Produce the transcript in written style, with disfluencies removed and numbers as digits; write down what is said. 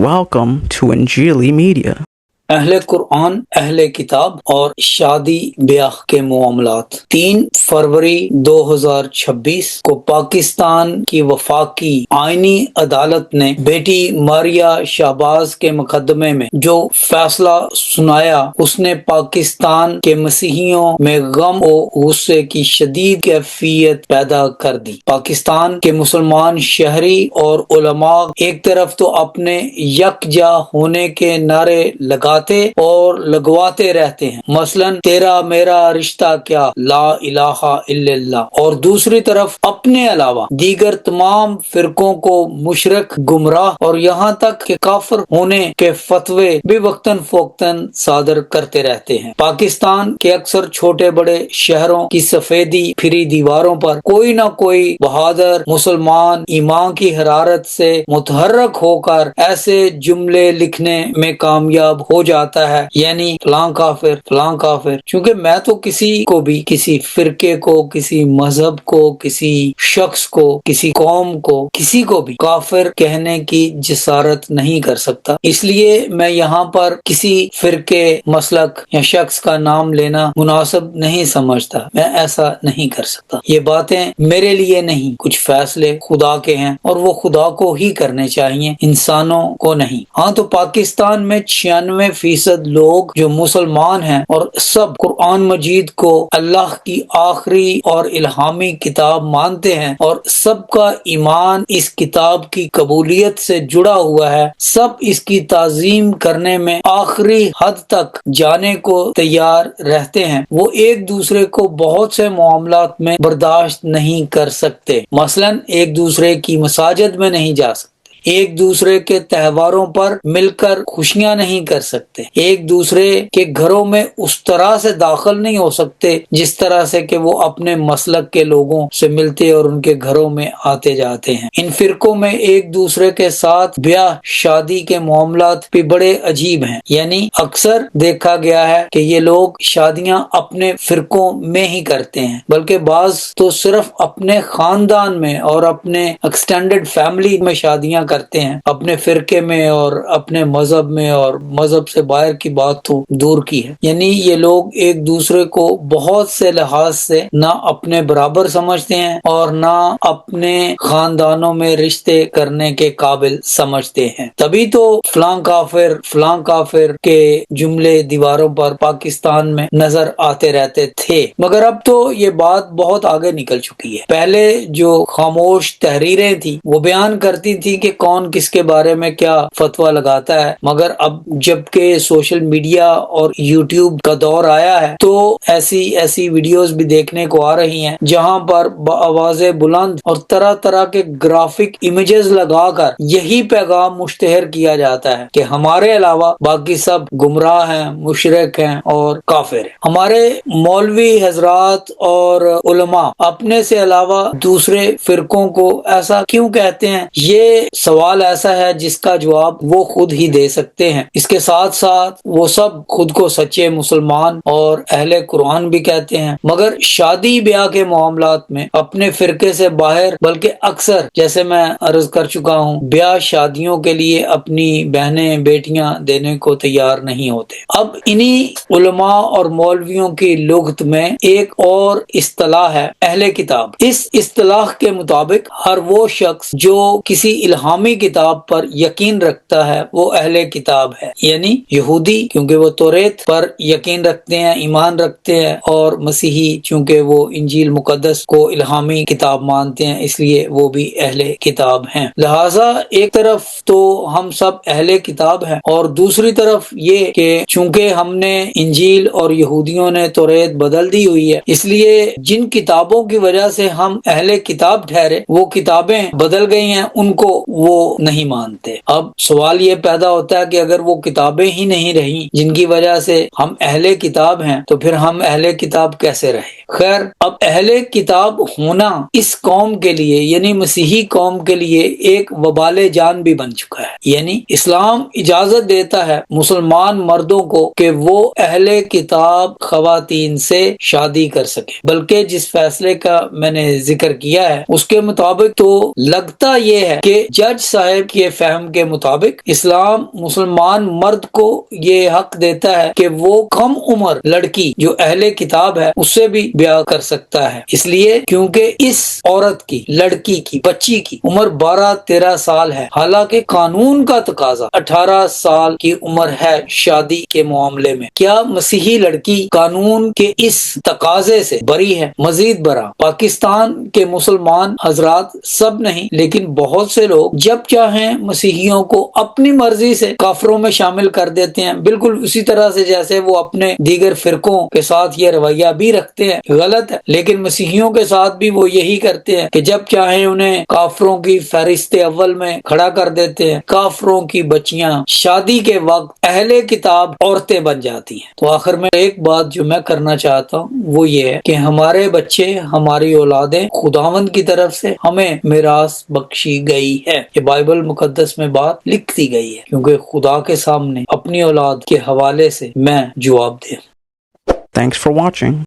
Welcome to Injili Media. اہل قرآن، اہل کتاب اور شادی بیاہ کے معاملات۔ 3 فروری 2026 کو پاکستان کی وفاقی آئینی عدالت نے بیٹی ماریہ شہباز کے مقدمے میں جو فیصلہ سنایا، اس نے پاکستان کے مسیحیوں میں غم و غصے کی شدید کیفیت پیدا کر دی۔ پاکستان کے مسلمان شہری اور علماء ایک طرف تو اپنے یکجا ہونے کے نعرے لگاتے اور لگواتے رہتے ہیں، مثلاً تیرا میرا رشتہ کیا، لا الہ الا اللہ، اور دوسری طرف اپنے علاوہ دیگر تمام فرقوں کو مشرک، گمراہ اور یہاں تک کہ کافر ہونے کے فتوے بھی وقتاً فوقتاً صادر کرتے رہتے ہیں۔ پاکستان کے اکثر چھوٹے بڑے شہروں کی سفیدی پھری دیواروں پر کوئی نہ کوئی بہادر مسلمان ایمان کی حرارت سے متحرک ہو کر ایسے جملے لکھنے میں کامیاب ہو جاتا ہے، یعنی فلاں کافر، فلاں کافر۔ چونکہ میں تو کسی کو بھی، کسی فرقے کو، کسی مذہب کو، کسی شخص کو، کسی قوم کو، کسی کو بھی کافر کہنے کی جسارت نہیں کر سکتا، اس لیے میں یہاں پر کسی فرقے، مسلک یا شخص کا نام لینا مناسب نہیں سمجھتا۔ میں ایسا نہیں کر سکتا۔ یہ باتیں میرے لیے نہیں، کچھ فیصلے خدا کے ہیں اور وہ خدا کو ہی کرنے چاہیے، انسانوں کو نہیں۔ ہاں تو پاکستان میں 96% لوگ جو مسلمان ہیں اور سب قرآن مجید کو اللہ کی آخری اور الہامی کتاب مانتے ہیں، اور سب کا ایمان اس کتاب کی قبولیت سے جڑا ہوا ہے، سب اس کی تعظیم کرنے میں آخری حد تک جانے کو تیار رہتے ہیں۔ وہ ایک دوسرے کو بہت سے معاملات میں برداشت نہیں کر سکتے، مثلاً ایک دوسرے کی مساجد میں نہیں جا سکتے، ایک دوسرے کے تہواروں پر مل کر خوشیاں نہیں کر سکتے، ایک دوسرے کے گھروں میں اس طرح سے داخل نہیں ہو سکتے جس طرح سے کہ وہ اپنے مسلک کے لوگوں سے ملتے اور ان کے گھروں میں آتے جاتے ہیں۔ ان فرقوں میں ایک دوسرے کے ساتھ بیاہ شادی کے معاملات بھی بڑے عجیب ہیں، یعنی اکثر دیکھا گیا ہے کہ یہ لوگ شادیاں اپنے فرقوں میں ہی کرتے ہیں، بلکہ بعض تو صرف اپنے خاندان میں اور اپنے ایکسٹینڈڈ فیملی میں شادیاں کرتے ہیں، اپنے فرقے میں اور اپنے مذہب میں، اور مذہب سے باہر کی بات تو دور کی ہے۔ یعنی یہ لوگ ایک دوسرے کو بہت سے لحاظ سے نہ اپنے برابر سمجھتے ہیں اور نہ اپنے خاندانوں میں رشتے کرنے کے قابل سمجھتے ہیں۔ تبھی تو فلاں کافر، فلاں کافر کے جملے دیواروں پر پاکستان میں نظر آتے رہتے تھے، مگر اب تو یہ بات بہت آگے نکل چکی ہے۔ پہلے جو خاموش تحریریں تھی وہ بیان کرتی تھی کہ کون کس کے بارے میں کیا فتویٰ لگاتا ہے، مگر اب جب کہ سوشل میڈیا اور یوٹیوب کا دور آیا ہے تو ایسی ویڈیوز بھی دیکھنے کو آ رہی ہیں جہاں پر بآواز بلند اور طرح طرح کے گرافک امیجز لگا کر یہی پیغام مشتہر کیا جاتا ہے کہ ہمارے علاوہ باقی سب گمراہ ہیں، مشرک ہیں اور کافر ہیں۔ ہمارے مولوی حضرات اور علماء اپنے سے علاوہ دوسرے فرقوں کو ایسا کیوں کہتے ہیں؟ یہ سوال ایسا ہے جس کا جواب وہ خود ہی دے سکتے ہیں۔ اس کے ساتھ ساتھ وہ سب خود کو سچے مسلمان اور اہل قرآن بھی کہتے ہیں، مگر شادی بیاہ کے معاملات میں اپنے فرقے سے باہر، بلکہ اکثر جیسے میں عرض کر چکا ہوں، بیاہ شادیوں کے لیے اپنی بہنیں بیٹیاں دینے کو تیار نہیں ہوتے۔ اب انہی علماء اور مولویوں کی لغت میں ایک اور اصطلاح ہے، اہل کتاب۔ اس اصطلاح کے مطابق ہر وہ شخص جو کسی الہامی کتاب پر یقین رکھتا ہے وہ اہل کتاب ہے، یعنی یہودی کیونکہ وہ توریت پر یقین رکھتے ہیں، ایمان رکھتے ہیں، اور مسیحی چونکہ وہ انجیل مقدس کو الہامی کتاب مانتے ہیں، اس لیے وہ بھی اہل کتاب ہیں۔ لہٰذا ایک طرف تو ہم سب اہل کتاب ہیں، اور دوسری طرف یہ کہ چونکہ ہم نے انجیل اور یہودیوں نے توریت بدل دی ہوئی ہے، اس لیے جن کتابوں کی وجہ سے ہم اہل کتاب ٹھہرے وہ کتابیں بدل گئی ہیں، ان کو وہ نہیں مانتے۔ اب سوال یہ پیدا ہوتا ہے کہ اگر وہ کتابیں ہی نہیں رہیں جن کی وجہ سے ہم اہل کتاب ہیں تو پھر ہم اہل کتاب کیسے رہے؟ خیر، اب اہل کتاب ہونا اس قوم کے لیے، یعنی مسیحی قوم کے لیے ایک وبال جان بھی بن چکا ہے۔ یعنی اسلام اجازت دیتا ہے مسلمان مردوں کو کہ وہ اہل کتاب خواتین سے شادی کر سکے، بلکہ جس فیصلے کا میں نے ذکر کیا ہے اس کے مطابق تو لگتا یہ ہے کہ جج جج صاحب کے فہم کے مطابق اسلام مسلمان مرد کو یہ حق دیتا ہے کہ وہ کم عمر لڑکی جو اہل کتاب ہے اس سے بھی بیاہ کر سکتا ہے، اس لیے کیونکہ اس عورت کی، لڑکی کی، بچی کی عمر 12-13 سال ہے، حالانکہ قانون کا تقاضا 18 سال کی عمر ہے شادی کے معاملے میں۔ کیا مسیحی لڑکی قانون کے اس تقاضے سے بری ہے؟ مزید برآں پاکستان کے مسلمان حضرات سب نہیں لیکن بہت سے لوگ جب چاہیں مسیحیوں کو اپنی مرضی سے کافروں میں شامل کر دیتے ہیں، بالکل اسی طرح سے جیسے وہ اپنے دیگر فرقوں کے ساتھ یہ رویہ بھی رکھتے ہیں۔ غلط ہے، لیکن مسیحیوں کے ساتھ بھی وہ یہی کرتے ہیں کہ جب چاہیں انہیں کافروں کی فہرست اول میں کھڑا کر دیتے ہیں۔ کافروں کی بچیاں شادی کے وقت اہل کتاب عورتیں بن جاتی ہیں۔ تو آخر میں ایک بات جو میں کرنا چاہتا ہوں وہ یہ ہے کہ ہمارے بچے، ہماری اولادیں خداوند کی طرف سے ہمیں میراث بخشی گئی ہے۔ یہ بائبل مقدس میں بات لکھ دی گئی ہے، کیونکہ خدا کے سامنے اپنی اولاد کے حوالے سے میں جواب دے۔ Thanks for watching.